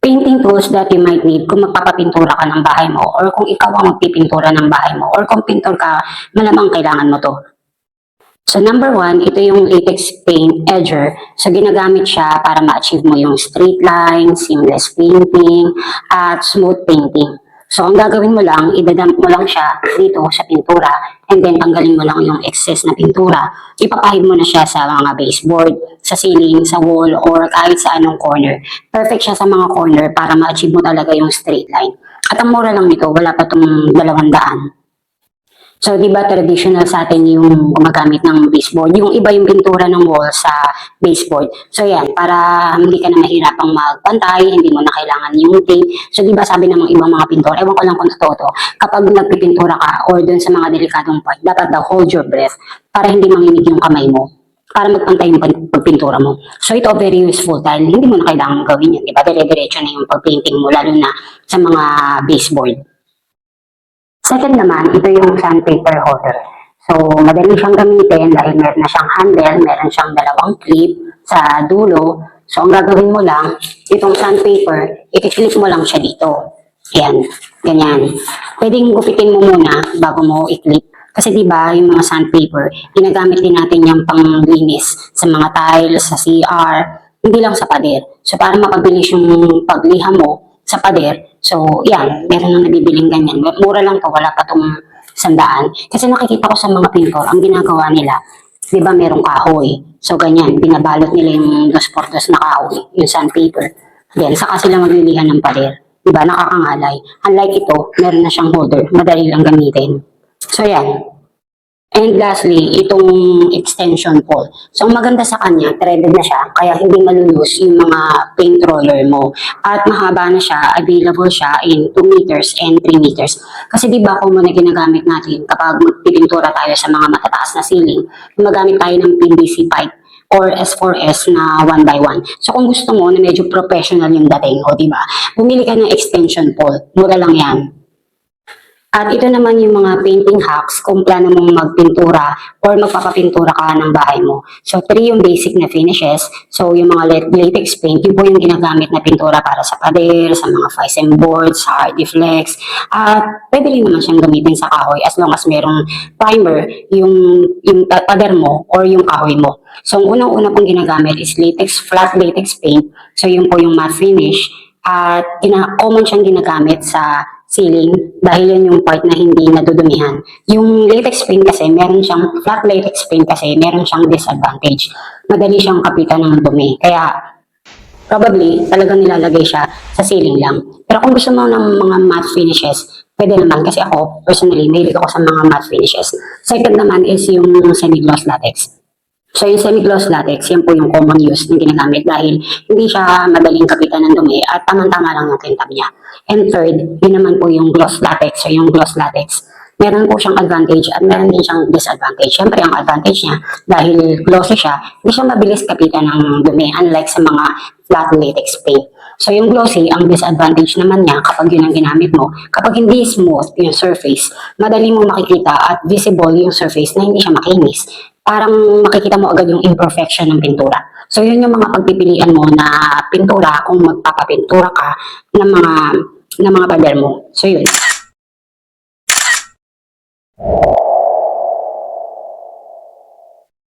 Painting tools that you might need kung magpapapintura ka ng bahay mo or kung ikaw ang magpipintura ng bahay mo or kung pintor ka, malamang kailangan mo to. So number 1, ito yung latex paint edger. So ginagamit siya para ma-achieve mo yung straight line, seamless painting, at smooth painting. So ang gagawin mo lang, idadamp mo lang siya dito sa pintura and then tanggalin mo lang yung excess na pintura. Ipapahid mo na siya sa mga baseboard, sa ceiling, sa wall, or kahit sa anong corner. Perfect siya sa mga corner para ma-achieve mo talaga yung straight line. At ang mura lang nito, wala pa itong 200. So, di ba traditional sa atin yung gumagamit ng baseboard? Yung iba yung pintura ng wall sa baseboard. So, yan, para hindi ka na mahirapang magpantay, hindi mo na kailangan yung tape. So, di ba sabi ng mga ibang mga pintor, ewan ko lang kung totoo to, kapag nagpipintura ka or dun sa mga delikadong part, dapat daw hold your breath para hindi manginig yung kamay mo, para magpantay yung pagpintura mo. So, ito very useful dahil hindi mo na kailangan gawin yan. Di ba? Dire-diretso na yung pagpainting mo, lalo na sa mga baseboard. Second naman, ito yung sandpaper holder. So, madali siyang gamitin dahil meron na siyang handle, meron siyang dalawang clip sa dulo. So, ang gagawin mo lang, itong sandpaper, i-clip mo lang siya dito. Ayan, ganyan. Pwedeng gupitin mo muna bago mo i-clip. Kasi diba, yung mga sandpaper, ginagamit din natin yung panglinis sa mga tiles, sa CR, hindi lang sa pader. So, para mapabilis yung pagliha mo sa pader, so, yan, meron nang nabibiling ganyan. Mura lang to, wala pa tong 100. Kasi nakikita ko sa mga pintor, ang ginagawa nila, di ba merong kahoy. So, ganyan, binabalot nila yung 2x2 na kahoy, yung sandpaper. Then, saka sila maglilihan ng pader. Di ba, nakakangalay. Unlike ito, meron na siyang holder, madali lang gamitin. So, yan. And lastly, itong extension pole. So, ang maganda sa kanya, threaded na siya, kaya hindi malulus yung mga paint roller mo. At mahaba na siya, available siya in 2 meters and 3 meters. Kasi di ba kung muna ginagamit natin kapag magpipintura tayo sa mga matataas na ceiling, gumagamit tayo ng PVC pipe or S4S na 1x1. So, kung gusto mo na medyo professional yung dating, o di ba, bumili ka ng extension pole. Mura lang yan. At ito naman yung mga painting hacks kung plano mong magpintura or magpapapintura ka ng bahay mo. So, 3 yung basic na finishes. So, yung mga latex paint, yun po yung ginagamit na pintura para sa pader, sa mga FISM boards, sa Hardiflex. At pwede rin naman siyang gamitin sa kahoy as long as merong primer yung pader mo or yung kahoy mo. So, ang unang-una pong ginagamit is flat latex paint. So, yun po yung matte finish. At common siyang ginagamit sa ceiling dahil yun yung part na hindi nadudumihan. Yung latex paint kasi, flat latex paint kasi, meron siyang disadvantage. Madali siyang kapitan ng dumi. Kaya, probably, talagang nilalagay siya sa ceiling lang. Pero kung gusto mo ng mga matte finishes, pwede naman kasi ako, personally, mahilig ako sa mga matte finishes. Second naman is yung semi-gloss latex. So, yung semi-gloss latex, yan po yung common use na ginagamit dahil hindi siya madaling kapitan ng dumi at tamang-tama lang yung kintab niya. And third, yun naman po yung gloss latex. So, yung gloss latex, meron po siyang advantage at meron din siyang disadvantage. Siyempre, ang advantage niya, dahil glossy siya, hindi siya mabilis kapitan ng dumi unlike sa mga flat latex paint. So, yung glossy, ang disadvantage naman niya kapag yun ang ginamit mo, kapag hindi smooth yung surface, madali mo makikita at visible yung surface na hindi siya makinis. Parang makikita mo agad yung imperfection ng pintura. So, yun yung mga pagpipilian mo na pintura kung magpapapintura ka ng mga pader mo. So, yun.